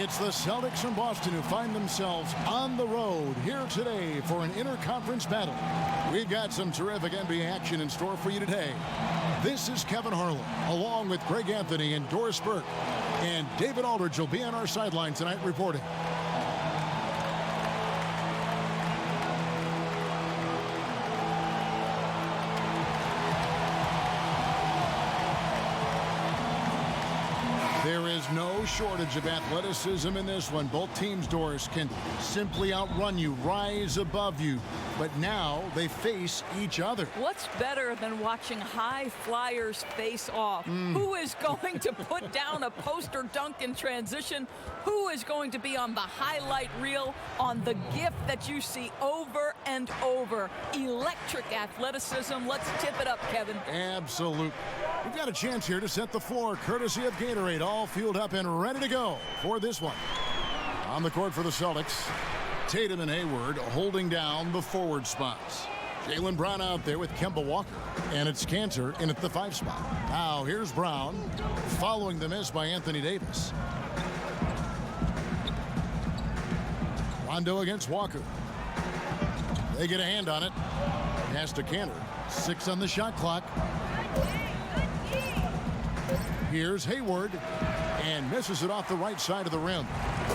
It's the Celtics from Boston who find themselves on the road here today for an interconference battle. We've got some terrific NBA action in store for you today. This is Kevin Harlan, along with Greg Anthony and Doris Burke. And David Aldridge will be on our sideline tonight reporting. There is no shortage of athleticism in this one. Both teams, Doris, can simply outrun you, rise above you. But now they face each other. What's better than watching high flyers face off? Who is going to put down a poster dunk in transition? Who is going to be on the highlight reel on the gift that you see over and over? Electric athleticism. Let's tip it up, Kevin. Absolutely. We've got a chance here to set the floor, courtesy of Gatorade, all fueled up and ready to go for this one. On the court for the Celtics, Tatum and Hayward holding down the forward spots. Jaylen Brown out there with Kemba Walker, and it's Cantor in at the 5 spot. Now here's Brown, following the miss by Anthony Davis. Rondo against Walker. They get a hand on it. Pass to Cantor. 6 on the shot clock. Here's Hayward, and misses it off the right side of the rim.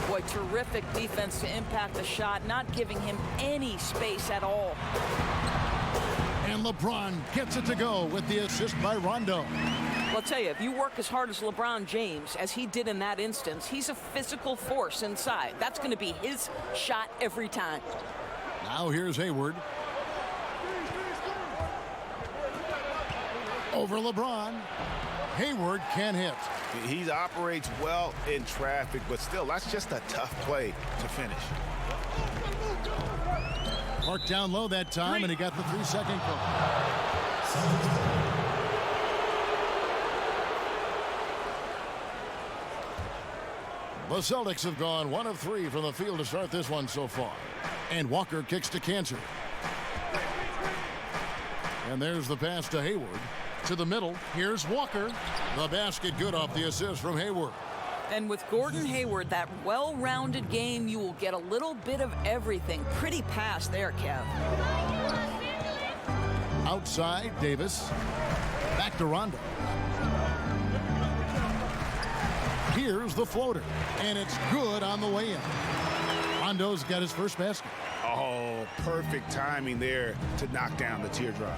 Boy, terrific defense to impact the shot, not giving him any space at all. And LeBron gets it to go with the assist by Rondo. Well, I'll tell you, if you work as hard as LeBron James, as he did in that instance, he's a physical force inside. That's going to be his shot every time. Now here's Hayward. Over LeBron. Hayward can hit. He operates well in traffic, but still, that's just a tough play to finish. Marked down low that time, and he got the 3-second call. The Celtics have gone 1 of 3 from the field to start this one so far. And Walker kicks to Cantor. And there's the pass to Hayward. To the middle, here's Walker. The basket good off the assist from Hayward. And with Gordon Hayward, that well-rounded game, you will get a little bit of everything. Pretty pass there, Kev. Outside, Davis. Back to Rondo. Here's the floater, and it's good on the way in. Rondo's got his first basket. Oh, perfect timing there to knock down the teardrop.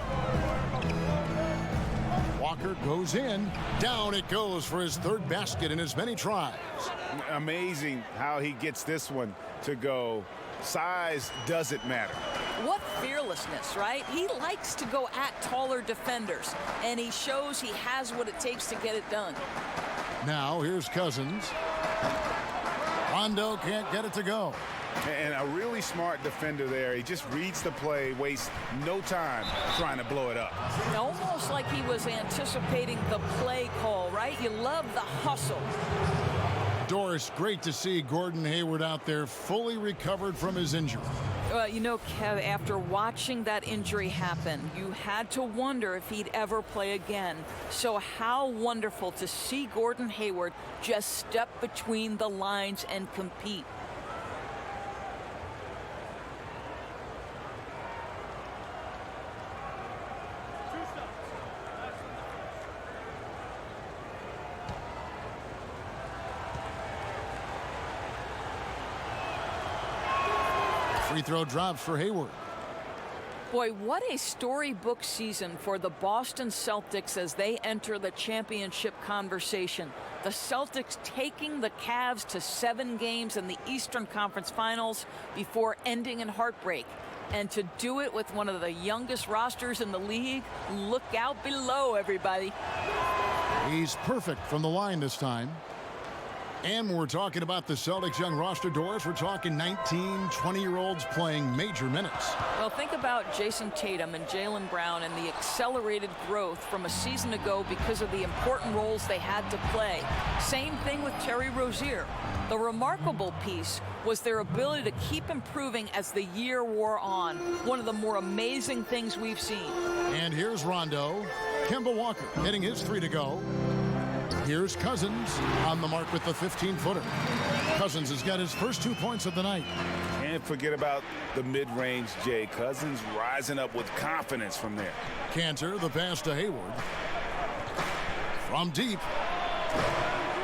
Walker goes in. Down it goes for his 3rd basket in as many tries. Amazing how he gets this one to go. Size doesn't matter. What fearlessness, right? He likes to go at taller defenders, and he shows he has what it takes to get it done. Now here's Cousins. Rondo can't get it to go. And a really smart defender there. He just reads the play, wastes no time trying to blow it up. Almost like he was anticipating the play call, right? You love the hustle. Doris, great to see Gordon Hayward out there fully recovered from his injury. You know, Kev, after watching that injury happen, you had to wonder if he'd ever play again. So how wonderful to see Gordon Hayward just step between the lines and compete. Free throw drops for Hayward. Boy, what a storybook season for the Boston Celtics as they enter the championship conversation. The Celtics taking the Cavs to 7 games in the Eastern Conference Finals before ending in heartbreak. And to do it with one of the youngest rosters in the league, look out below, everybody. He's perfect from the line this time. And when we're talking about the Celtics young roster, Doris, we're talking 19, 20-year-olds playing major minutes. Well, think about Jason Tatum and Jaylen Brown and the accelerated growth from a season ago because of the important roles they had to play. Same thing with Terry Rozier. The remarkable piece was their ability to keep improving as the year wore on. One of the more amazing things we've seen. And here's Rondo. Kemba Walker hitting his 3 to go. Here's Cousins on the mark with the 15-footer. Cousins has got his first 2 points of the night. Can't forget about the mid-range, Jay. Cousins rising up with confidence from there. Cantor, the pass to Hayward. From deep.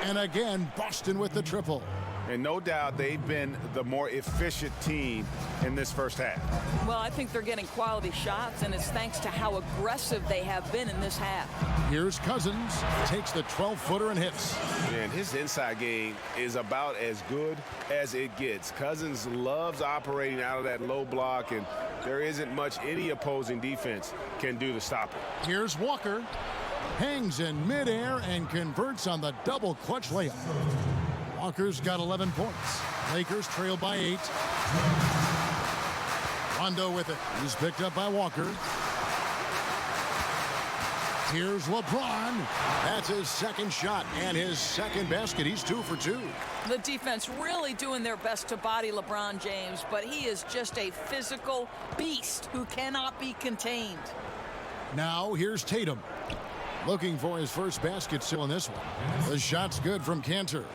And again, Boston with the triple. And no doubt they've been the more efficient team in this first half. Well, I think they're getting quality shots, and it's thanks to how aggressive they have been in this half. Here's Cousins. Takes the 12-footer and hits. And his inside game is about as good as it gets. Cousins loves operating out of that low block, and there isn't much any opposing defense can do to stop it. Here's Walker. Hangs in midair and converts on the double clutch layup. Walker's got 11 points. Lakers trail by 8. Rondo with it. He's picked up by Walker. Here's LeBron. That's his second shot and his second basket. He's 2 for 2. The defense really doing their best to body LeBron James, but he is just a physical beast who cannot be contained. Now here's Tatum. Looking for his first basket still in this one. The shot's good from Cantor.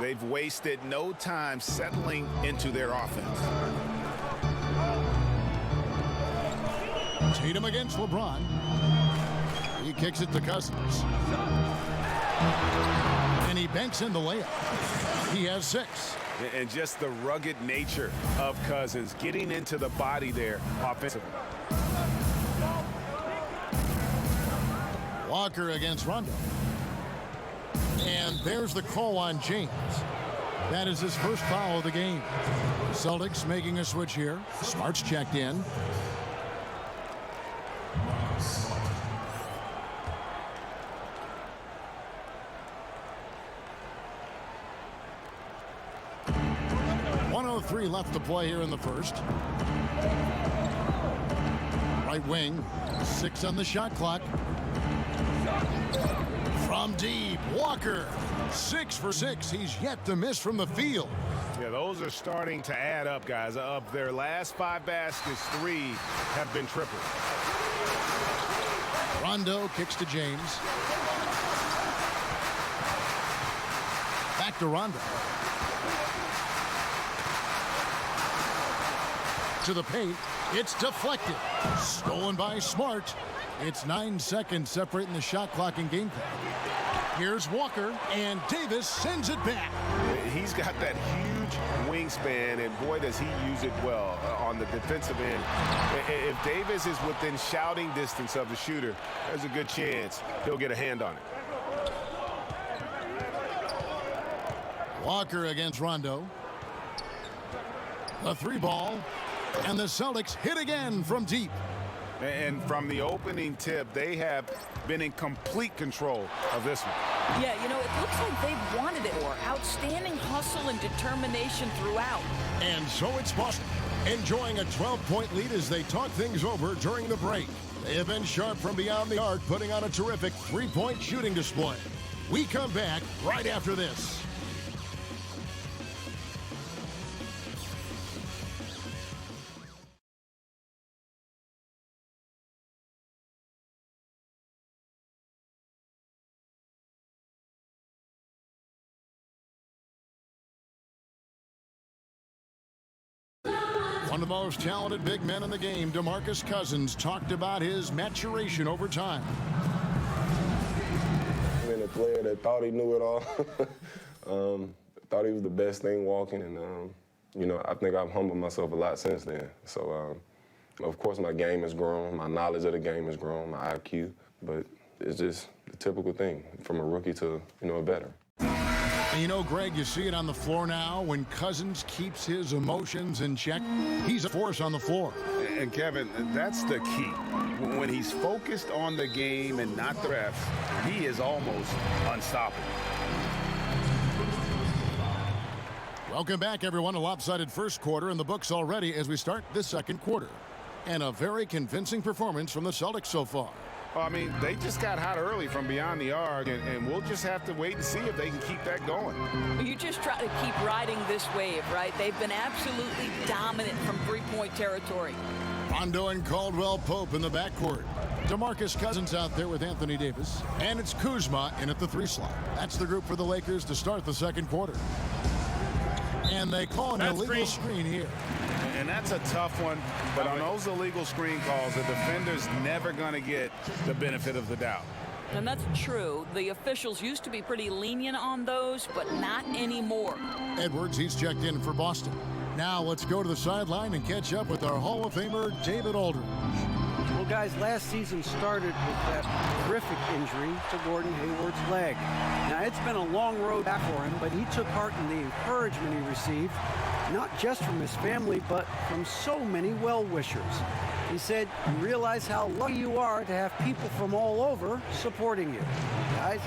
They've wasted no time settling into their offense. Tatum against LeBron. He kicks it to Cousins. And he banks in the layup. He has 6. And just the rugged nature of Cousins getting into the body there offensively. Walker against Rondo. And there's the call on James. That is his first foul of the game. Celtics making a switch here. Smart's checked in. .103 left to play here in the first. Right wing. 6 on the shot clock. From deep, Walker, 6 for 6. He's yet to miss from the field. Yeah, those are starting to add up, guys. Of their last 5 baskets, 3 have been tripled. Rondo kicks to James. Back to Rondo. To the paint. It's deflected. Stolen by Smart. It's 9 seconds separating the shot clock and game clock. Here's Walker, and Davis sends it back. He's got that huge wingspan, and boy, does he use it well on the defensive end. If Davis is within shouting distance of the shooter, there's a good chance he'll get a hand on it. Walker against Rondo. The 3 ball, and the Celtics hit again from deep. And from the opening tip, they have been in complete control of this one. Yeah, you know, it looks like they've wanted it more. Outstanding hustle and determination throughout. And so it's Boston, enjoying a 12-point lead as they talk things over during the break. They have been sharp from beyond the arc, putting on a terrific 3-point shooting display. We come back right after this. One of the most talented big men in the game, DeMarcus Cousins, talked about his maturation over time. I've been a player that thought he knew it all. Thought he was the best thing walking, and you know, I think I've humbled myself a lot since then. So, of course, my game has grown, my knowledge of the game has grown, my IQ, but it's just the typical thing from a rookie to, you know, a veteran. And you know, Greg, you see it on the floor now. When Cousins keeps his emotions in check, he's a force on the floor. And Kevin, that's the key. When he's focused on the game and not the refs, he is almost unstoppable. Welcome back, everyone. A lopsided first quarter in the books already as we start this second quarter. And a very convincing performance from the Celtics so far. Well, I mean, they just got hot early from beyond the arc, and we'll just have to wait and see if they can keep that going. You just try to keep riding this wave, right? They've been absolutely dominant from three-point territory. Rondo and Caldwell Pope in the backcourt. DeMarcus Cousins out there with Anthony Davis. And it's Kuzma in at the 3 slot. That's the group for the Lakers to start the second quarter. And they call an illegal screen here. And that's a tough one. But on those illegal screen calls, the defender's never going to get the benefit of the doubt. And that's true. The officials used to be pretty lenient on those, but not anymore. Edwards, he's checked in for Boston. Now let's go to the sideline and catch up with our Hall of Famer, David Aldridge. Well, guys, last season started with that horrific injury to Gordon Hayward's leg. Now, it's been a long road back for him, but he took heart in the encouragement he received, not just from his family, but from so many well-wishers. He said, "You realize how lucky you are to have people from all over supporting you." Guys?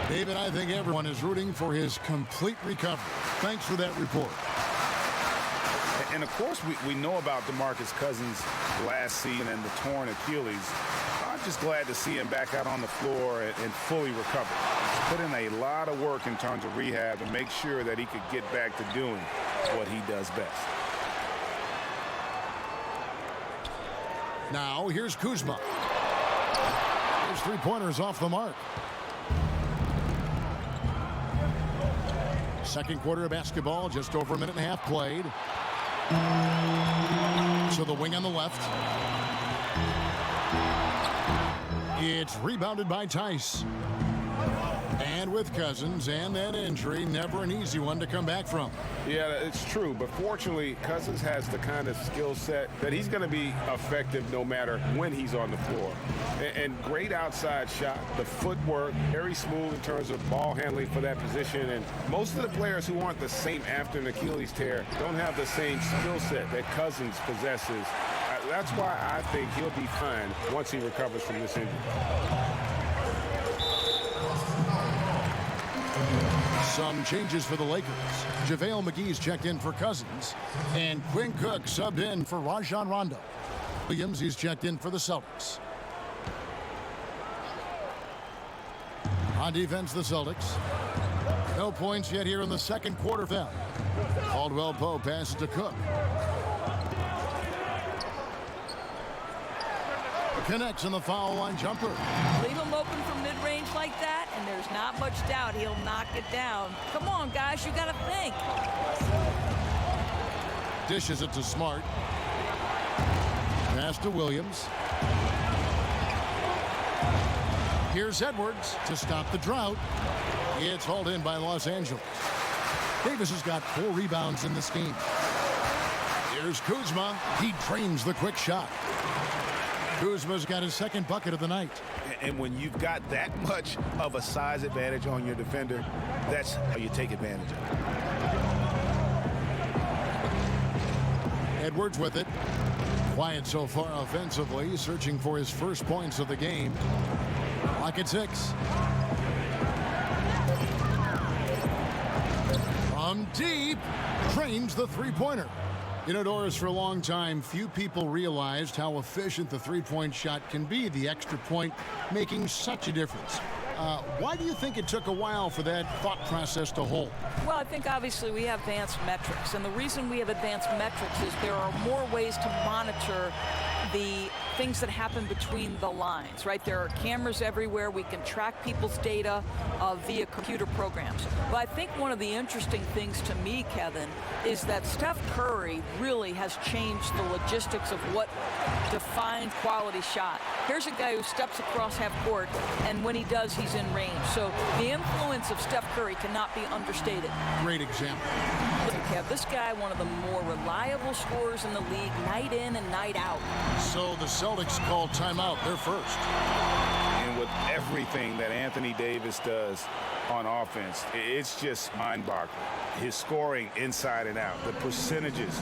David, I think everyone is rooting for his complete recovery. Thanks for that report. And, of course, we know about DeMarcus Cousins last season and the torn Achilles. I'm just glad to see him back out on the floor and fully recovered. He's put in a lot of work in terms of rehab and make sure that he could get back to doing what he does best. Now, here's Kuzma. His three-pointers off the mark. Second quarter of basketball, just over a minute and a half played. So the wing on the left. It's rebounded by Tice. And with Cousins and that injury, never an easy one to come back from. Yeah, it's true. But fortunately, Cousins has the kind of skill set that he's going to be effective no matter when he's on the floor. And great outside shot, the footwork, very smooth in terms of ball handling for that position. And most of the players who aren't the same after an Achilles tear don't have the same skill set that Cousins possesses. That's why I think he'll be fine once he recovers from this injury. Some changes for the Lakers. JaVale McGee's checked in for Cousins. And Quinn Cook subbed in for Rajon Rondo. Williams, he's checked in for the Celtics. On defense, the Celtics. No points yet here in the second quarter. Caldwell Pope passes to Cook. Connects on the foul line jumper. Leave him open from mid-range like that, and there's not much doubt he'll knock it down. Come on, guys, you got to think. Dishes it to Smart. Pass to Williams. Here's Edwards to stop the drought. It's hauled in by Los Angeles. Davis has got 4 rebounds in this game. Here's Kuzma. He drains the quick shot. Kuzma's got his second bucket of the night. And when you've got that much of a size advantage on your defender, that's how you take advantage of it. Edwards with it. Quiet so far offensively, searching for his first points of the game. Clock at 6. From deep, drains the three-pointer. You know, Doris, for a long time, few people realized how efficient the three-point shot can be, the extra point making such a difference. Why do you think it took a while for that thought process to hold? Well, I think obviously we have advanced metrics, and the reason we have advanced metrics is there are more ways to monitor the things that happen between the lines, right? There are cameras everywhere. We can track people's data via computer programs. But I think one of the interesting things to me, Kevin, is that Steph Curry really has changed the logistics of what defines quality shot. Here's a guy who steps across half court, and when he does, he's in range. So the influence of Steph Curry cannot be understated. Great example. Look, Kev, this guy, one of the more reliable scorers in the league, night in and night out. So the Celtics called timeout. They're first. And with everything that Anthony Davis does on offense, it's just mind-boggling. His scoring inside and out, the percentages,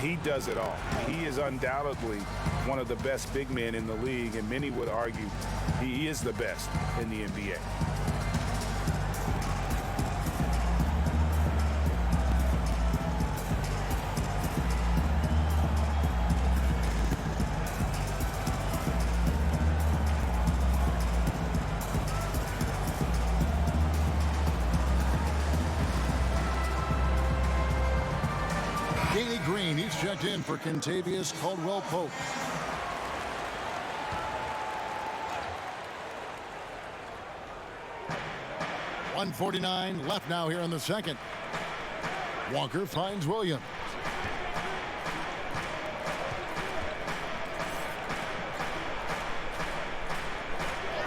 he does it all. He is undoubtedly one of the best big men in the league, and many would argue he is the best in the NBA. Green, he's checked in for Kentavious Caldwell Pope. 1:49 left now here in the second. Walker finds Williams.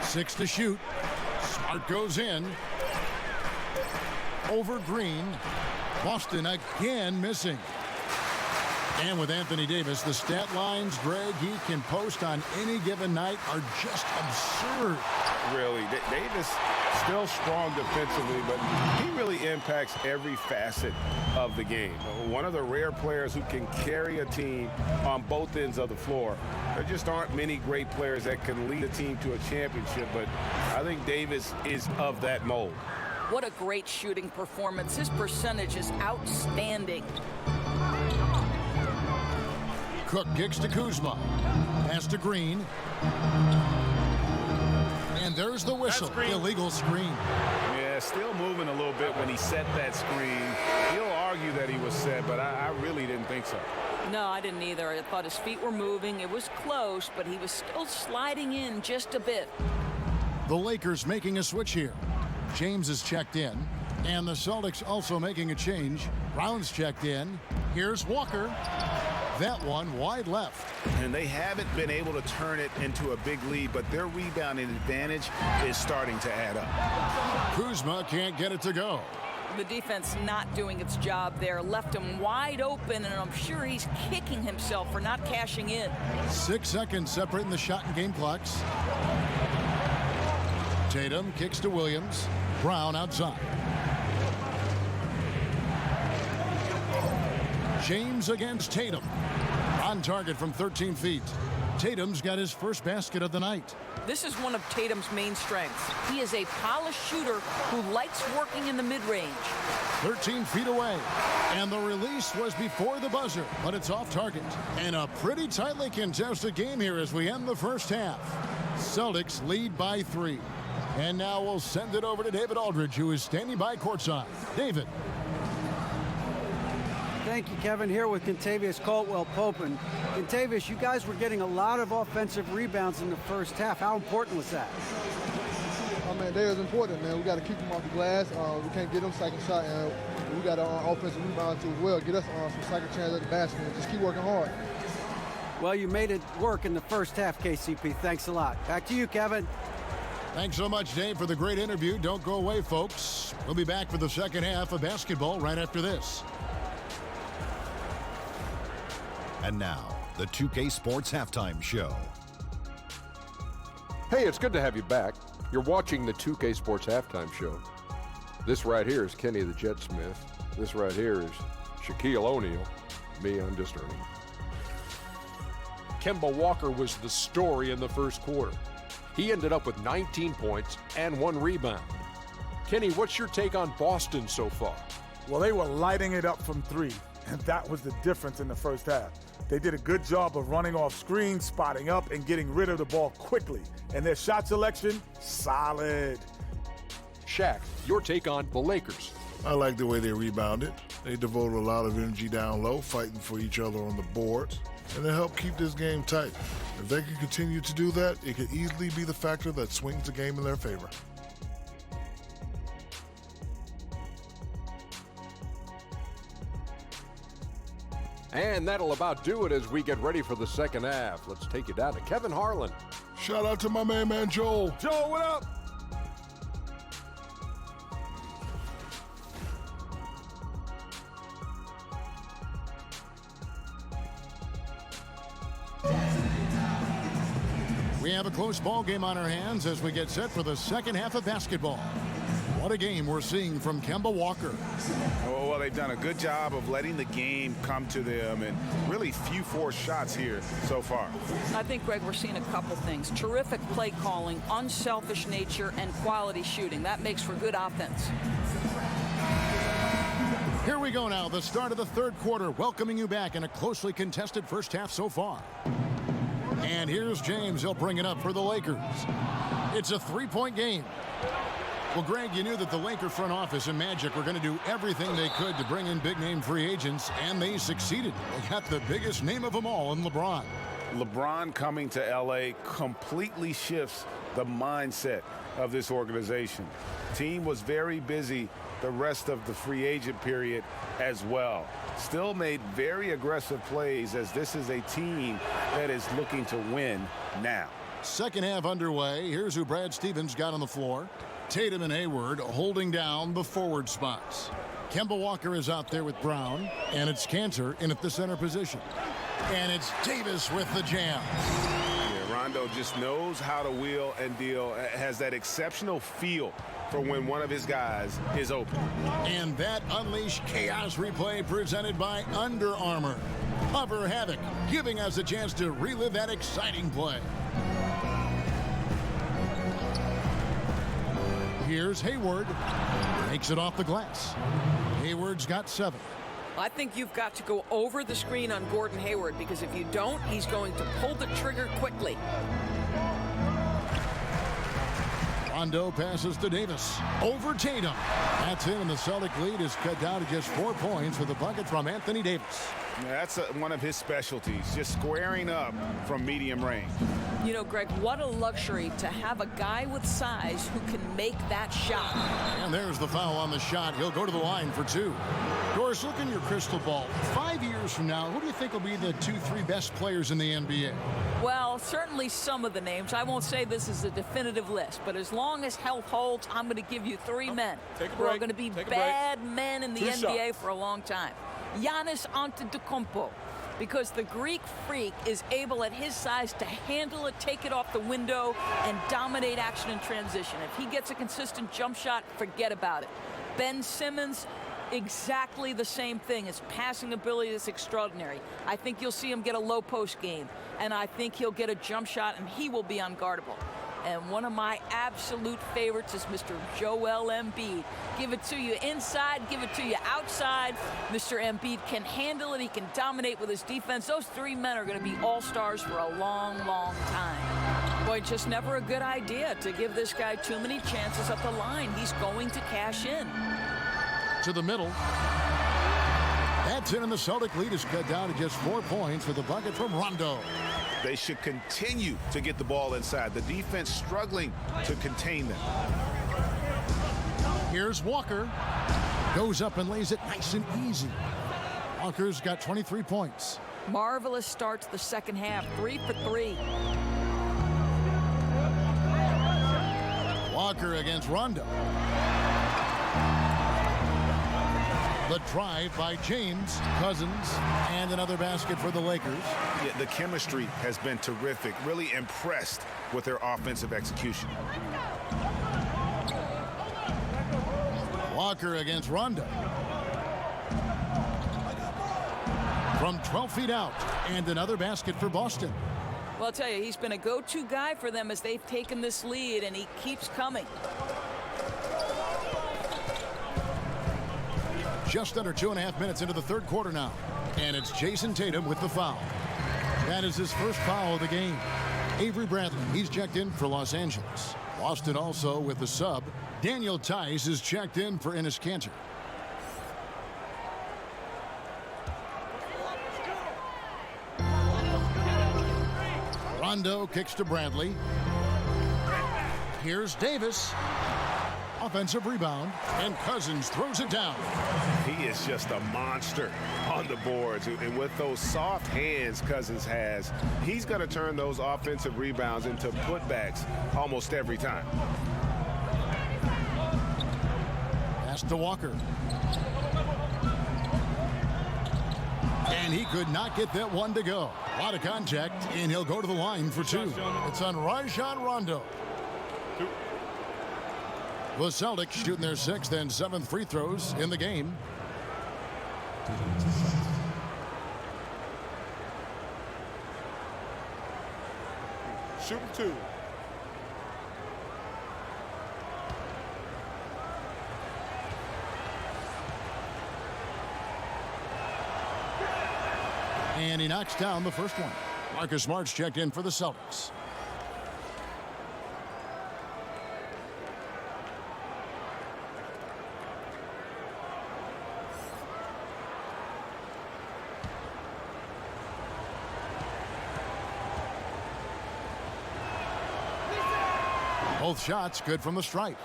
Six to shoot. Smart goes in. Over Green. Boston again missing. And with Anthony Davis, the stat lines, Greg, he can post on any given night are just absurd. Really, Davis still strong defensively, but he really impacts every facet of the game. One of the rare players who can carry a team on both ends of the floor. There just aren't many great players that can lead a team to a championship, but I think Davis is of that mold. What a great shooting performance. His percentage is outstanding. Cook kicks to Kuzma. Pass to Green. And there's the whistle. Illegal screen. Yeah, still moving a little bit when he set that screen. He'll argue that he was set, but I really didn't think so. No, I didn't either. I thought his feet were moving. It was close, but he was still sliding in just a bit. The Lakers making a switch here. James is checked in. And the Celtics also making a change. Brown's checked in. Here's Walker. That one wide left. And they haven't been able to turn it into a big lead, but their rebounding advantage is starting to add up. Kuzma can't get it to go. The defense not doing its job there. Left him wide open, and I'm sure he's kicking himself for not cashing in. 6 seconds separating the shot and game clocks. Tatum kicks to Williams. Brown outside. James against Tatum. On target from 13 feet. Tatum's got his first basket of the night. This is one of Tatum's main strengths. He is a polished shooter who likes working in the mid-range. 13 feet away. And the release was before the buzzer, but it's off target. And a pretty tightly contested game here as we end the first half. Celtics lead by 3. And now we'll send it over to David Aldridge, who is standing by courtside. David. Thank you, Kevin. Here with Kentavious Caldwell-Pope. And Kentavious, you guys were getting a lot of offensive rebounds in the first half. How important was that? Oh, man, that is important, man. We got to keep them off the glass. We can't get them second shot, and we got offensive rebounds as well. Get us some second chance at the basket and just keep working hard. Well, you made it work in the first half, KCP. Thanks a lot. Back to you, Kevin. Thanks so much, Dave, for the great interview. Don't go away, folks. We'll be back for the second half of basketball right after this. And now, the 2K Sports Halftime Show. Hey, it's good to have you back. You're watching the 2K Sports Halftime Show. This right here is Kenny the Jet Smith. This right here is Shaquille O'Neal. Me, I'm just Ernie. Kemba Walker was the story in the first quarter. He ended up with 19 points and 1 rebound. Kenny, what's your take on Boston so far? Well, they were lighting it up from 3, and that was the difference in the first half. They did a good job of running off screens, spotting up, and getting rid of the ball quickly. And their shot selection, solid. Shaq, your take on the Lakers. I like the way they rebounded. They devoted a lot of energy down low, fighting for each other on the boards, and they helped keep this game tight. If they can continue to do that, it could easily be the factor that swings the game in their favor. And that'll about do it as we get ready for the second half. Let's take you down to Kevin Harlan. Shout out to my man Joel. Joel, what up? We have a close ball game on our hands as we get set for the second half of basketball. What a game we're seeing from Kemba Walker. Well, they've done a good job of letting the game come to them, and really few forced shots here so far. I think, Greg, we're seeing a couple things. Terrific play calling, unselfish nature, and quality shooting. That makes for good offense. Here we go now, the start of the third quarter, welcoming you back in a closely contested first half so far. And here's James. He'll bring it up for the Lakers. It's a 3-point game. Well, Greg, you knew that the Laker front office and Magic were going to do everything they could to bring in big-name free agents, and they succeeded. They got the biggest name of them all in LeBron. LeBron coming to L.A. completely shifts the mindset of this organization. Team was very busy the rest of the free agent period as well. Still made very aggressive plays as this is a team that is looking to win now. Second half underway. Here's who Brad Stevens got on the floor. Tatum and Hayward holding down the forward spots. Kemba Walker is out there with Brown, and it's Cantor in at the center position. And it's Davis with the jam. Yeah, Rondo just knows how to wheel and deal, has that exceptional feel for when one of his guys is open. And that Unleash Chaos replay presented by Under Armour. Hover Havoc, giving us a chance to relive that exciting play. Here's Hayward. Makes it off the glass. Hayward's got 7. I think you've got to go over the screen on Gordon Hayward, because if you don't, he's going to pull the trigger quickly. Rondo passes to Davis. Over Tatum. That's him, and the Celtic lead is cut down to just 4 points with a bucket from Anthony Davis. Yeah, that's one of his specialties, just squaring up from medium range. You know, Greg, what a luxury to have a guy with size who can make that shot. And there's the foul on the shot. He'll go to the line for 2. Doris, look in your crystal ball. 5 years from now, who do you think will be the 2-3 best players in the NBA? Well, certainly some of the names. I won't say this is a definitive list, but as long as health holds, I'm going to give you 3 men who are going to be bad men in the NBA for a long time. Giannis Antetokounmpo, because the Greek freak is able at his size to handle it, take it off the window, and dominate action in transition. If he gets a consistent jump shot, forget about it. Ben Simmons, exactly the same thing. His passing ability is extraordinary. I think you'll see him get a low post game, and I think he'll get a jump shot, and he will be unguardable. And one of my absolute favorites is Mr. Joel Embiid. Give it to you inside, give it to you outside. Mr. Embiid can handle it. He can dominate with his defense. Those 3 men are going to be all-stars for a long, long time. Boy, just never a good idea to give this guy too many chances at the line. He's going to cash in. To the middle. That's in, and the Celtic lead is cut down to just 4 points with a bucket from Rondo. They should continue to get the ball inside. The defense struggling to contain them. Here's Walker. Goes up and lays it nice and easy. Walker's got 23 points. Marvelous start to the second half. 3 for 3. Walker against Rondo. The drive by James, Cousins, and another basket for the Lakers. Yeah, the chemistry has been terrific. Really impressed with their offensive execution. Walker against Rondo. From 12 feet out, and another basket for Boston. Well, I'll tell you, he's been a go-to guy for them as they've taken this lead, and he keeps coming. Just under 2.5 minutes into the third quarter now. And it's Jason Tatum with the foul. That is his first foul of the game. Avery Bradley, he's checked in for Los Angeles. Boston also with the sub. Daniel Tice is checked in for Enes Kanter. Rondo kicks to Bradley. Here's Davis. Offensive rebound, and Cousins throws it down. He is just a monster on the boards. And with those soft hands Cousins has, he's going to turn those offensive rebounds into putbacks almost every time. Pass to Walker. And he could not get that one to go. A lot of contact, and he'll go to the line for 2. It's on Rajon Rondo. The Celtics shooting their 6th and 7th free throws in the game. Shooting 2. And he knocks down the first one. Marcus Smart's checked in for the Celtics. Both shots good from the stripe.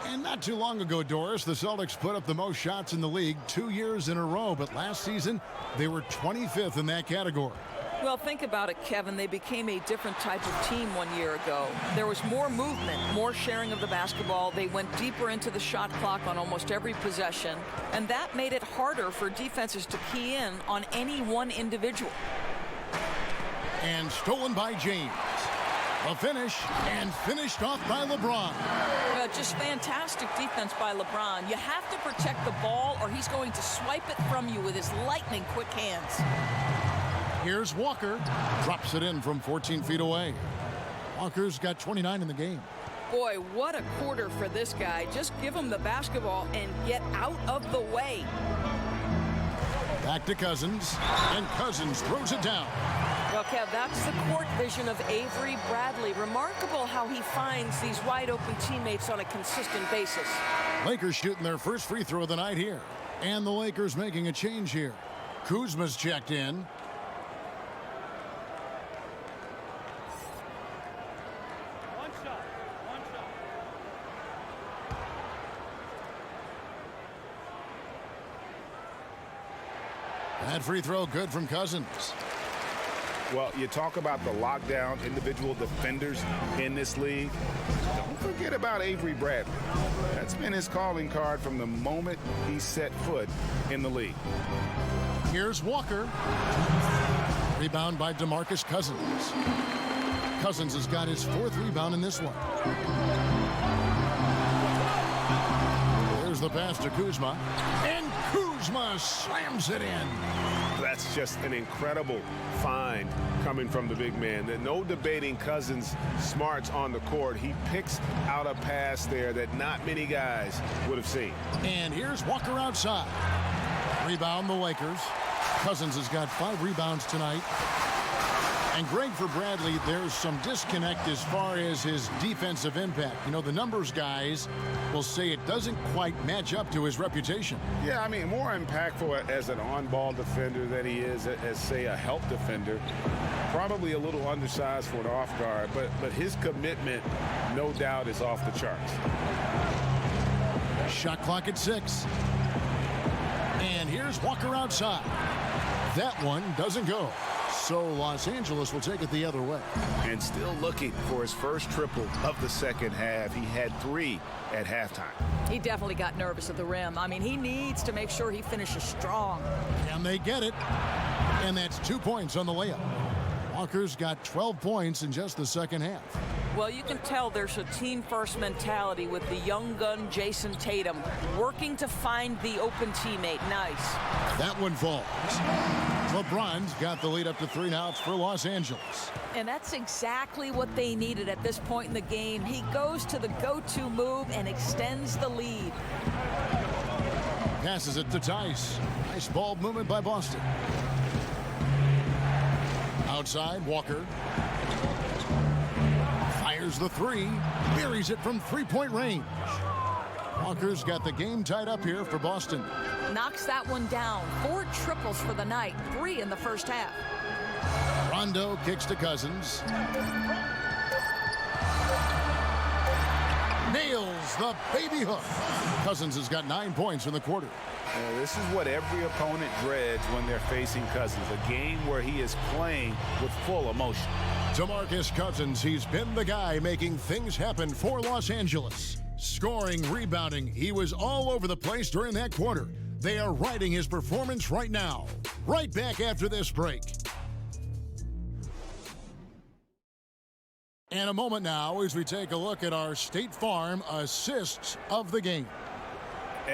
And not too long ago, Doris, the Celtics put up the most shots in the league 2 years in a row, but last season they were 25th in that category. Well, think about it, Kevin. They became a different type of team 1 year ago. There was more movement, more sharing of the basketball. They went deeper into the shot clock on almost every possession, and that made it harder for defenses to key in on any one individual. And stolen by James. A finish, and finished off by LeBron. Just fantastic defense by LeBron. You have to protect the ball, or he's going to swipe it from you with his lightning-quick hands. Here's Walker. Drops it in from 14 feet away. Walker's got 29 in the game. Boy, what a quarter for this guy. Just give him the basketball and get out of the way. Back to Cousins, and Cousins throws it down. Well, Kev, that's the court vision of Avery Bradley. Remarkable how he finds these wide-open teammates on a consistent basis. Lakers shooting their first free throw of the night here. And the Lakers making a change here. Kuzma's checked in. That free throw good from Cousins. Well, you talk about the lockdown individual defenders in this league. Don't forget about Avery Bradley. That's been his calling card from the moment he set foot in the league. Here's Walker. Rebound by DeMarcus Cousins. Cousins has got his 4th rebound in this one. There's the pass to Kuzma. And Kuzma slams it in. That's just an incredible find coming from the big man. No debating Cousins' smarts on the court. He picks out a pass there that not many guys would have seen. And here's Walker outside. Rebound the Lakers. Cousins has got 5 rebounds tonight. And Greg, for Bradley, there's some disconnect as far as his defensive impact. You know, the numbers guys will say it doesn't quite match up to his reputation. Yeah, I mean, more impactful as an on-ball defender than he is as, say, a help defender. Probably a little undersized for an off guard, but his commitment, no doubt, is off the charts. Shot clock at 6. And here's Walker outside. That one doesn't go. So Los Angeles will take it the other way. And still looking for his first triple of the second half. He had 3 at halftime. He definitely got nervous at the rim. I mean, he needs to make sure he finishes strong. And they get it. And that's 2 points on the layup. Walker's got 12 points in just the second half. Well, you can tell there's a team-first mentality with the young gun Jason Tatum working to find the open teammate. Nice. That one falls. LeBron's got the lead up to 3 now for Los Angeles. And that's exactly what they needed at this point in the game. He goes to the go-to move and extends the lead. Passes it to Tice. Nice ball movement by Boston. Outside, Walker. Fires the 3. Buries it from 3-point range. Walker's got the game tied up here for Boston. Knocks that one down. 4 triples for the night. 3 in the first half. Rondo kicks to Cousins. Nails the baby hook. Cousins has got 9 points in the quarter. This is what every opponent dreads when they're facing Cousins. A game where he is playing with full emotion. DeMarcus Cousins, he's been the guy making things happen for Los Angeles. Scoring, rebounding, he was all over the place during that quarter. They are riding his performance right now. Right back after this break. And a moment now as we take a look at our State Farm assists of the game.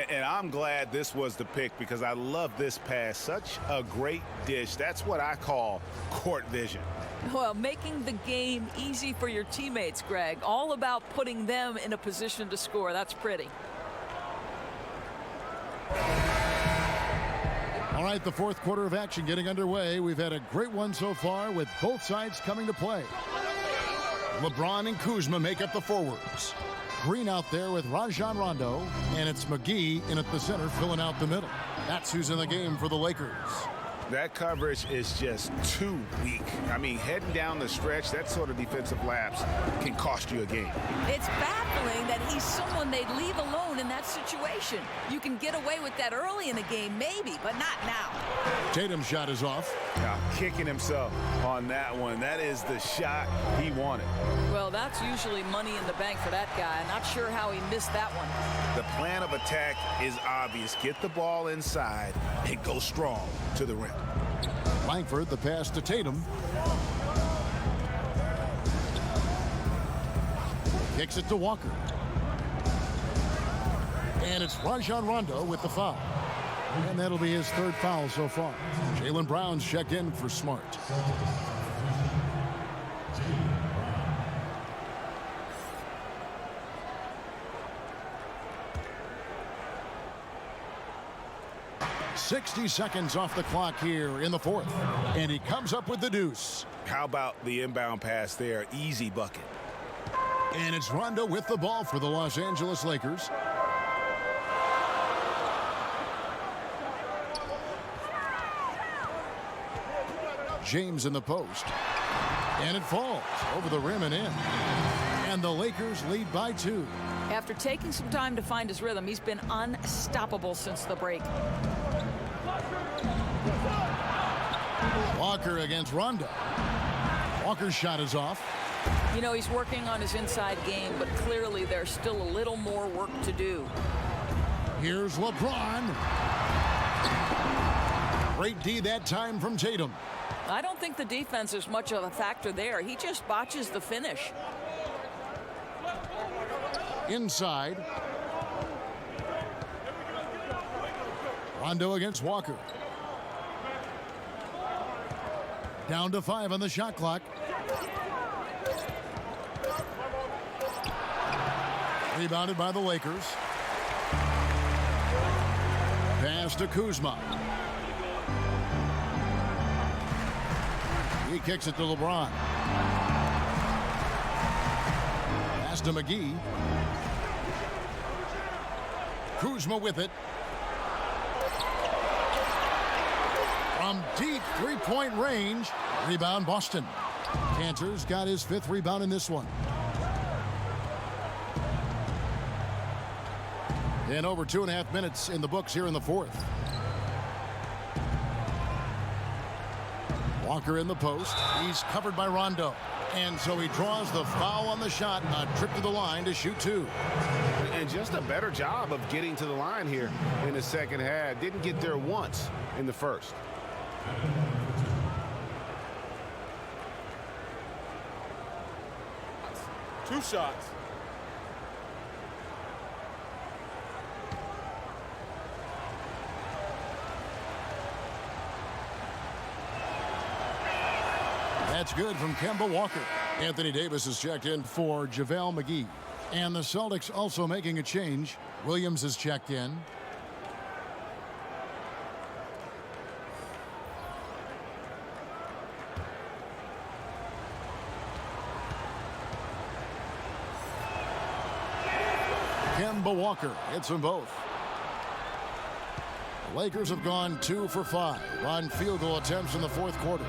And I'm glad this was the pick because I love this pass. Such a great dish. That's what I call court vision. Well, making the game easy for your teammates, Greg. All about putting them in a position to score. That's pretty. All right, the 4th quarter of action getting underway. We've had a great one so far with both sides coming to play. LeBron and Kuzma make up the forwards. Green out there with Rajon Rondo, and it's McGee in at the center filling out the middle. That's who's in the game for the Lakers. That coverage is just too weak. I mean, heading down the stretch, that sort of defensive lapse can cost you a game. It's baffling that he's someone they'd leave alone in that situation. You can get away with that early in a game, maybe, but not now. Tatum's shot is off. Now, kicking himself on that one. That is the shot he wanted. Well, that's usually money in the bank for that guy. Not sure how he missed that one. The plan of attack is obvious. Get the ball inside and go strong to the rim. Langford, the pass to Tatum. Kicks it to Walker. And it's Rajon Rondo with the foul. And that'll be his third foul so far. Jaylen Brown's checked in for Smart. .60 off the clock here in the fourth. And he comes up with the deuce. How about the inbound pass there? Easy bucket. And it's Rondo with the ball for the Los Angeles Lakers. James in the post. And it falls over the rim and in. And the Lakers lead by 2. After taking some time to find his rhythm, he's been unstoppable since the break. Walker against Rondo. Walker's shot is off. You know, he's working on his inside game, but clearly there's still a little more work to do. Here's LeBron. Great D that time from Tatum. I don't think the defense is much of a factor there. He just botches the finish. Inside. Rondo against Walker. Down to 5 on the shot clock. Rebounded by the Lakers. Pass to Kuzma. He kicks it to LeBron. Pass to McGee. Kuzma with it. From deep three-point range. Rebound Boston. Cantor's got his 5th rebound in this one. And over 2.5 minutes in the books here in the fourth. Walker in the post. He's covered by Rondo. And so he draws the foul on the shot. A trip to the line to shoot 2. And just a better job of getting to the line here in the second half. Didn't get there once in the first. Two shots. That's good from Kemba Walker. Anthony Davis is checked in for JaVale McGee. And the Celtics also making a change. Williams is checked in. Kemba Walker hits them both. The Lakers have gone 2 for 5 on field goal attempts in the fourth quarter.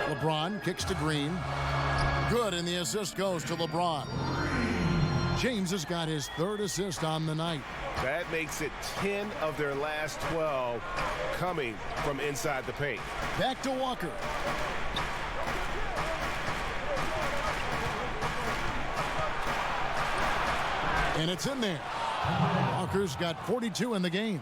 LeBron kicks to Green. Good, and the assist goes to LeBron. James has got his 3rd assist on the night. That makes it 10 of their last 12 coming from inside the paint. Back to Walker. And it's in there. Walker's got 42 in the game.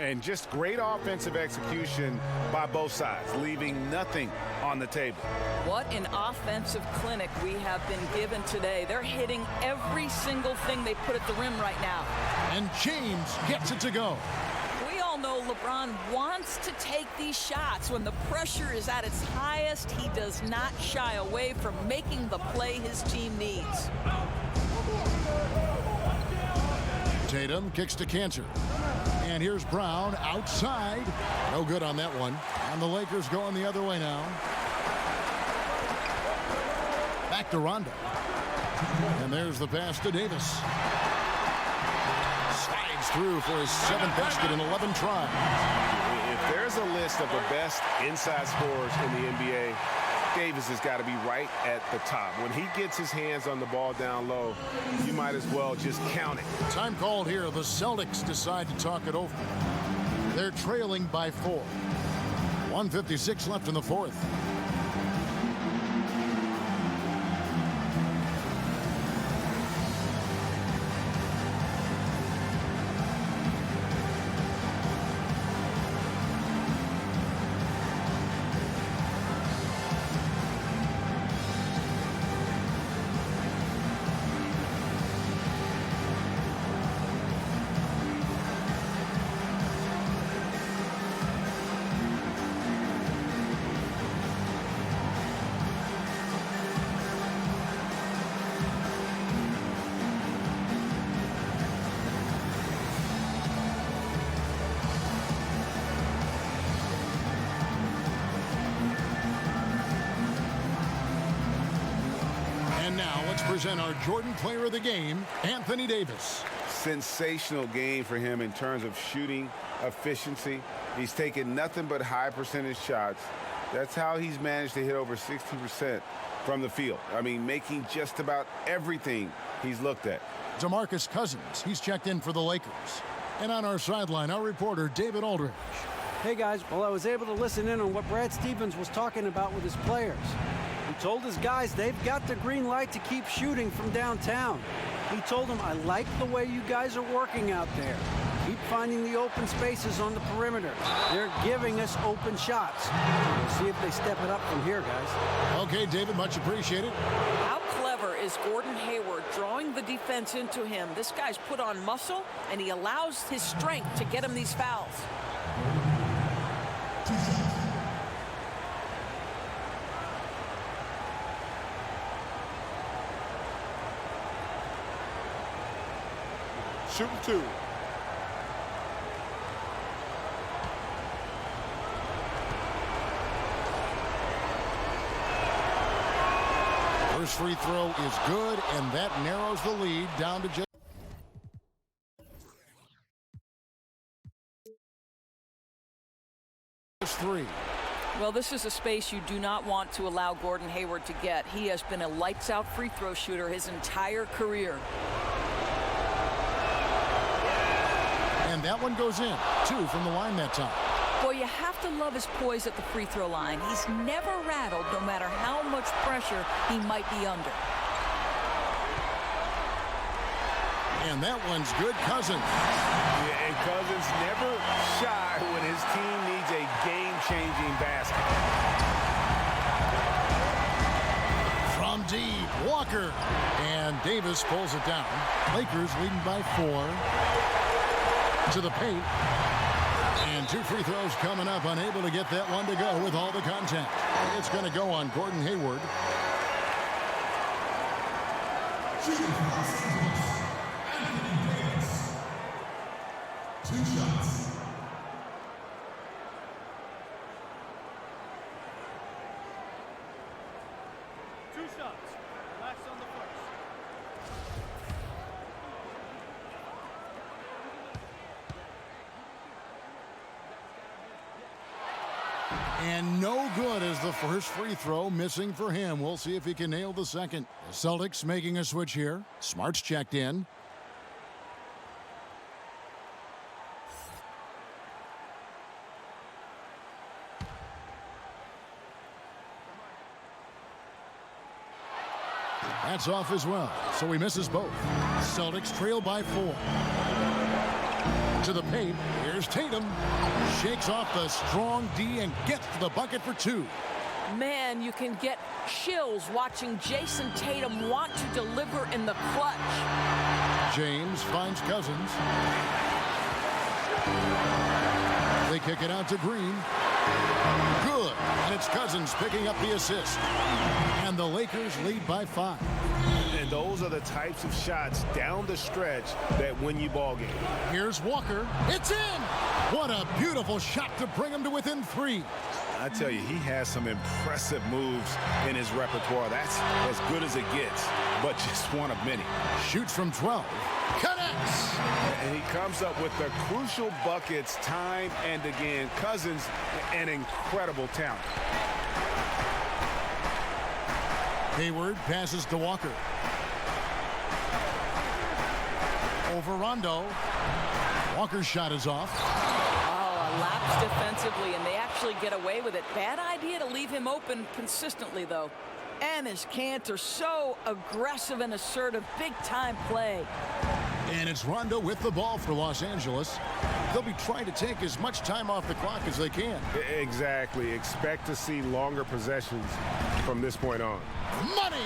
And just great offensive execution by both sides, leaving nothing on the table. What an offensive clinic we have been given today. They're hitting every single thing they put at the rim right now. And James gets it to go. We all know LeBron wants to take these shots. When the pressure is at its highest, he does not shy away from making the play his team needs. Tatum kicks to Cantor. And here's Brown outside. No good on that one. And the Lakers going the other way now. Back to Rondo. And there's the pass to Davis. Slides through for his 7th basket in 11 tries. If there's a list of the best inside scorers in the NBA, Davis has got to be right at the top. When he gets his hands on the ball down low, you might as well just count it. Time called here. The Celtics decide to talk it over. They're trailing by 4. 1:56 left in the fourth. And now let's present our Jordan Player of the Game, Anthony Davis. Sensational game for him in terms of shooting efficiency. He's taken nothing but high percentage shots. That's how he's managed to hit over 60% from the field. I mean, making just about everything he's looked at. DeMarcus Cousins, he's checked in for the Lakers. And on our sideline, our reporter, David Aldridge. Hey, guys. Well, I was able to listen in on what Brad Stevens was talking about with his players. He told his guys they've got the green light to keep shooting from downtown. He told them, I like the way you guys are working out there. Keep finding the open spaces on the perimeter. They're giving us open shots. We'll see if they step it up from here, guys. Okay, David, much appreciated. How clever is Gordon Hayward drawing the defense into him? This guy's put on muscle, and he allows his strength to get him these fouls. Shooting 2. First free throw is good, and that narrows the lead down to just 3. Well, this is a space you do not want to allow Gordon Hayward to get. He has been a lights-out free throw shooter his entire career. And that one goes in. 2 from the line that time. Boy, you have to love his poise at the free throw line. He's never rattled, no matter how much pressure he might be under. And that one's good. Cousins. Yeah, and Cousins never shy when his team needs a game-changing basket. From deep, Walker. And Davis pulls it down. Lakers leading by 4. To the paint. And 2 free throws coming up. Unable to get that one to go with all the contact. It's going to go on Gordon Hayward. And no good as the first free throw missing for him. We'll see if he can nail the second. The Celtics making a switch here. Smart's checked in. That's off as well, so he misses both. Celtics trail by 4. To the paint. Here's Tatum. Shakes off the strong D and gets to the bucket for 2. Man, you can get chills watching Jason Tatum want to deliver in the clutch. James finds Cousins. They kick it out to Green. Good. And it's Cousins picking up the assist. And the Lakers lead by 5. And those are the types of shots down the stretch that win you ball games. Here's Walker. It's in. What a beautiful shot to bring him to within 3. I tell you, he has some impressive moves in his repertoire. That's as good as it gets, but just one of many. Shoots from 12. Connects. And he comes up with the crucial buckets time and again. Cousins, an incredible talent. Hayward passes to Walker. Over Rondo. Walker's shot is off. Oh, a lapse defensively, and they actually get away with it. Bad idea to leave him open consistently, though. And his Cantor so aggressive and assertive. Big-time play. And it's Rondo with the ball for Los Angeles. They'll be trying to take as much time off the clock as they can. Exactly. Expect to see longer possessions from this point on. Money!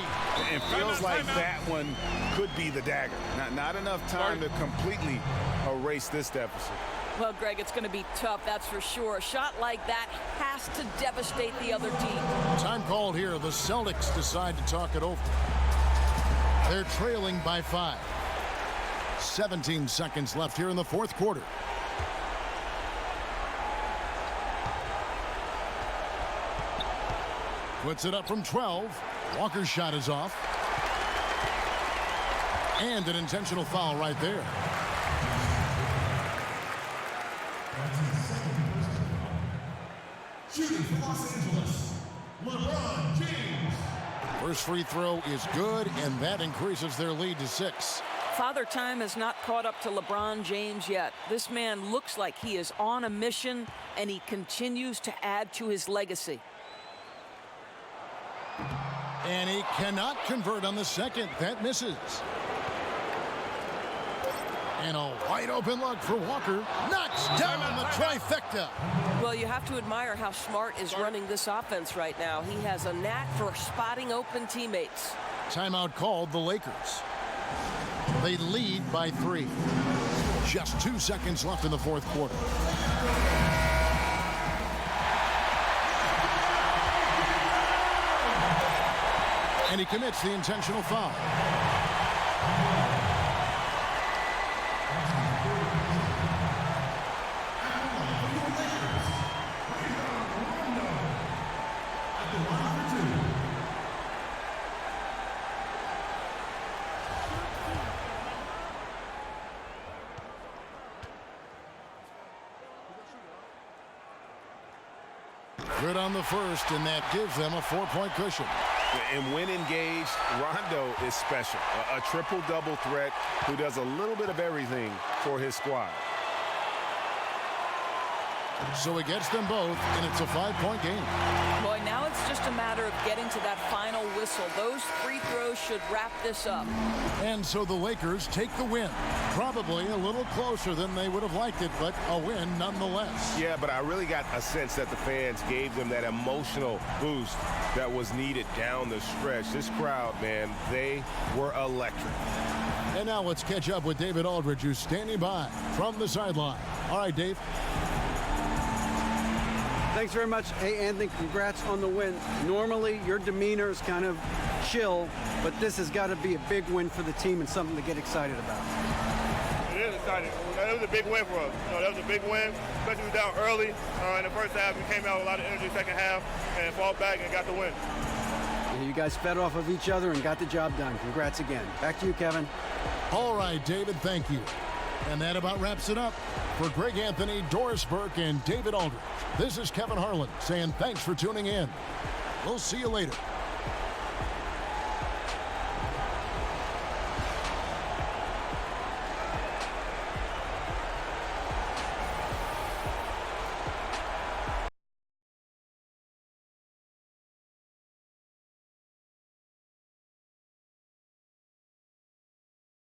It feels like that one could be the dagger. Not enough time to completely erase this deficit. Well, Greg, it's going to be tough, that's for sure. A shot like that has to devastate the other team. Time called here. The Celtics decide to talk it over. They're trailing by 5. 17 seconds left here in the fourth quarter. Puts it up from 12. Walker's shot is off. And an intentional foul right there. Shooting for Los Angeles, LeBron James. First free throw is good, and that increases their lead to 6. Father Time has not caught up to LeBron James yet. This man looks like he is on a mission, and he continues to add to his legacy. And he cannot convert on the second. That misses. And a wide open look for Walker. Knocks down the trifecta. Well, you have to admire how Smart is running this offense right now. He has a knack for spotting open teammates. Timeout called the Lakers. They lead by 3. Just 2 seconds left in the fourth quarter. And he commits the intentional foul. Good on the first, and that gives them a 4-point cushion. And when engaged, Rondo is special. A triple-double threat who does a little bit of everything for his squad. So he gets them both, and it's a 5-point game. Boy, now it's just a matter of getting to that final whistle. Those free throws should wrap this up. And so the Lakers take the win. Probably a little closer than they would have liked it, but a win nonetheless. Yeah, but I really got a sense that the fans gave them that emotional boost that was needed down the stretch. This crowd, man, they were electric. And now let's catch up with David Aldridge, who's standing by from the sideline. All right, Dave. Thanks very much. Hey, Anthony, congrats on the win. Normally, your demeanor is kind of chill, but this has got to be a big win for the team and something to get excited about. It is exciting. It was a big win for us. That was a big win, especially we were down early in the first half. We came out with a lot of energy second half and fought back and got the win. Yeah, you guys fed off of each other and got the job done. Congrats again. Back to you, Kevin. All right, David, thank you. And that about wraps it up. For Greg Anthony, Doris Burke, and David Aldridge, this is Kevin Harlan saying thanks for tuning in. We'll see you later.